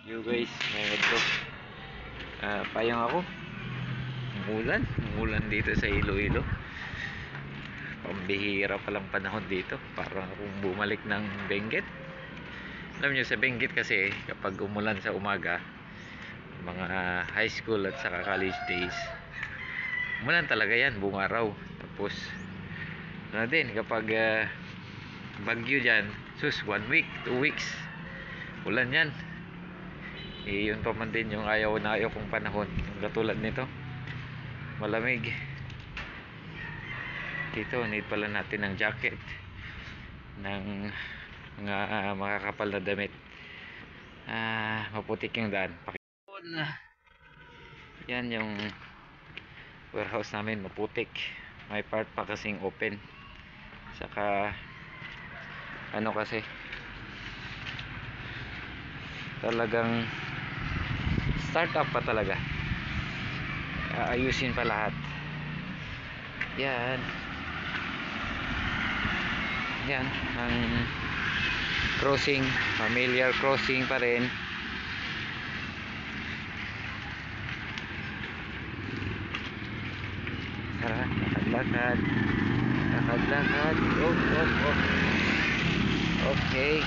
Yo guys, ngayon bro. Payang ako. Umulan dito sa Iloilo. Pambihira palang panahon dito. Parang akong bumalik ng Benguet. Alam nyo sa Benguet kasi kapag umulan sa umaga, mga high school at saka college days, umulan talaga yan, buong araw. Tapos ano din kapag bagyo dyan, 1 week, 2 weeks ulan yan. Yun pa man din yung ayaw na ayaw kong panahon, yung katulad nito, malamig dito. Need pala natin ng jacket, ng mga makakapal na damit. Maputik yung daan. Yan yung warehouse namin, maputik. May part pa kasing open, saka ano kasi talagang startup pa talaga. Ayusin pa lahat. Yan ang crossing, familiar crossing pa rin. Tara, lakad-lakad. Okay,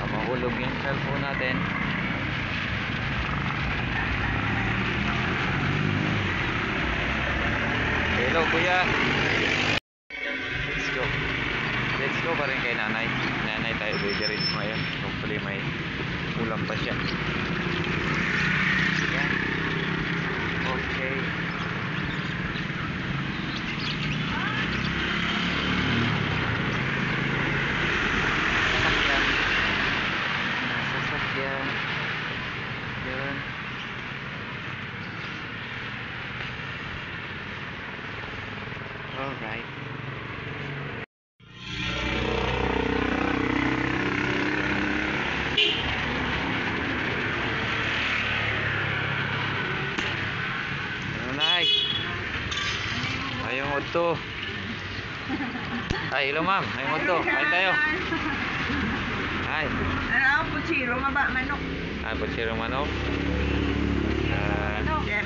mahulog yung cellphone natin. Hello kuya, let's go pa rin kay nanay tayo pwede rin ngayon. Hopefully may ulam pa siya. Yan. Okay, sasakyan yun. Alright. Nanay, ayong oto. Ay, hello ma'am, ayong oto. Kain tayo. Ay. Putsiro nga ba? Manok. Putsiro manok.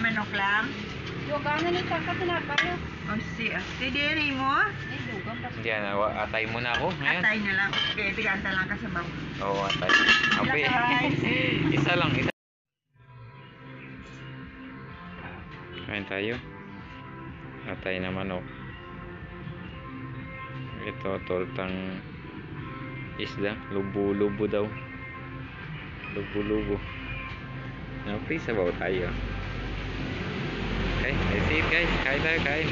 Manok lang. Yung gano'n ni Kaka tinapay. O si diri mo? Hindi na, atay muna ako ngayon. Atay na lang. Okay, tiganta lang ka sa bawang. Oo, atay. Okay. Isa lang. Kain tayo. Atay na manok. Ito, tortang isda. Lubo-lubo daw. Lubo-lubo. Okay, sabaw tayo. Okay, that's it guys. Kain tayo, kain.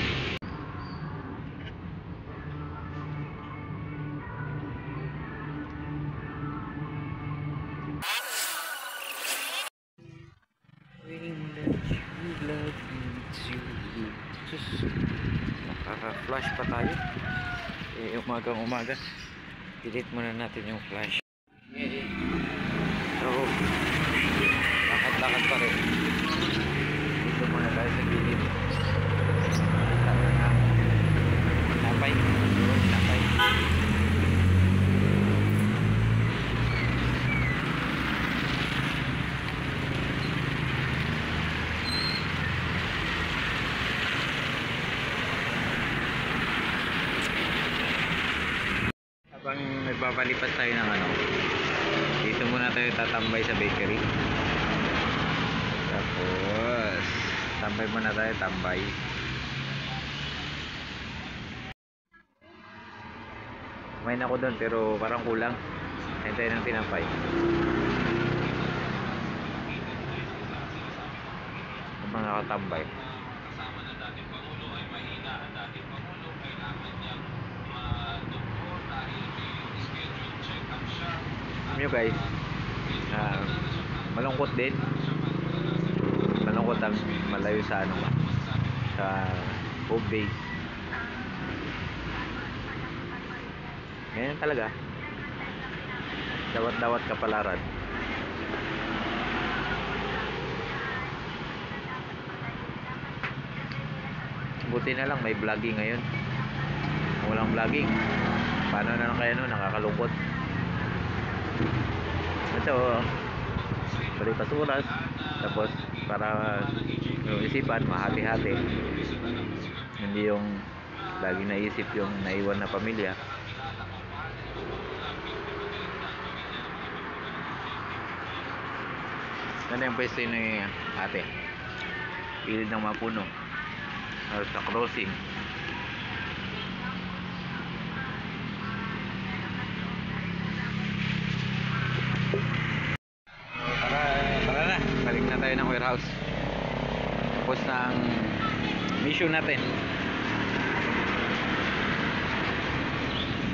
Nakaka-flash pa tayo. Umagang-umaga. Delete muna natin yung flash. So, lakad-lakad pa rin. Dito muna tayo sa gilid. Napay. Habang nagbabalipat tayo ng dito muna tayo tatambay sa bakery. Tapos tambay muna tayo, tambay. Kumain ako doon pero parang kulang. Hintay ng tinapay. Habang nakatambay. Nyo guys, malungkot din. Malungkot ang malayo sa sa home base. Ganyan talaga. Dawat-dawat kapalaran. Buti na lang may vlogging ngayon. Walang vlogging, paano na lang kaya nakakalungkot. Ito balik pasuras, tapos para yung isipan mahati-hati, hindi yung lagi naisip yung naiwan na pamilya. Ganda yung pwesto ni ate, gilid ng mga puno sa crossing. Tara na, balik na tayo ng warehouse. Tapos na ang mission natin.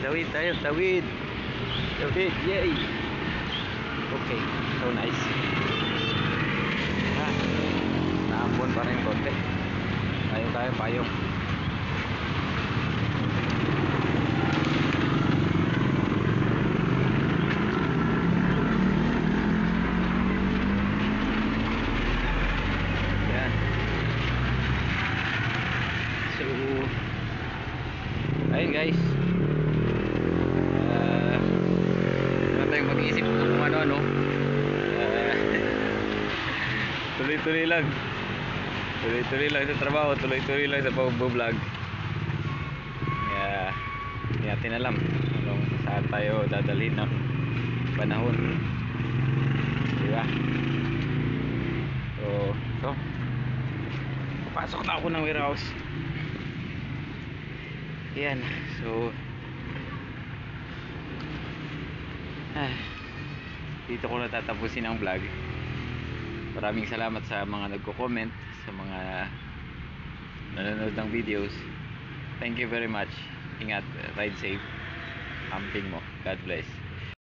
Tawid tayo, tawid, yay. Okay, so nice. Naambon pa rin konti. Tayo payong. Yan. So ayun guys, wala tayong mag-iisip kung ano. Tuloy-tuloy lang sa trabaho, tuloy-tuloy lang sa pag-vlog. Kaya hindi natin alam kung saan tayo dadalhin ng panahon, diba? So pasok na ako ng warehouse. Yan, so dito ko natatapusin ang vlog. Maraming salamat sa mga nagko-comment, sa mga nanonood ng videos. Thank you very much. Ingat, ride safe. Camping mo. God bless.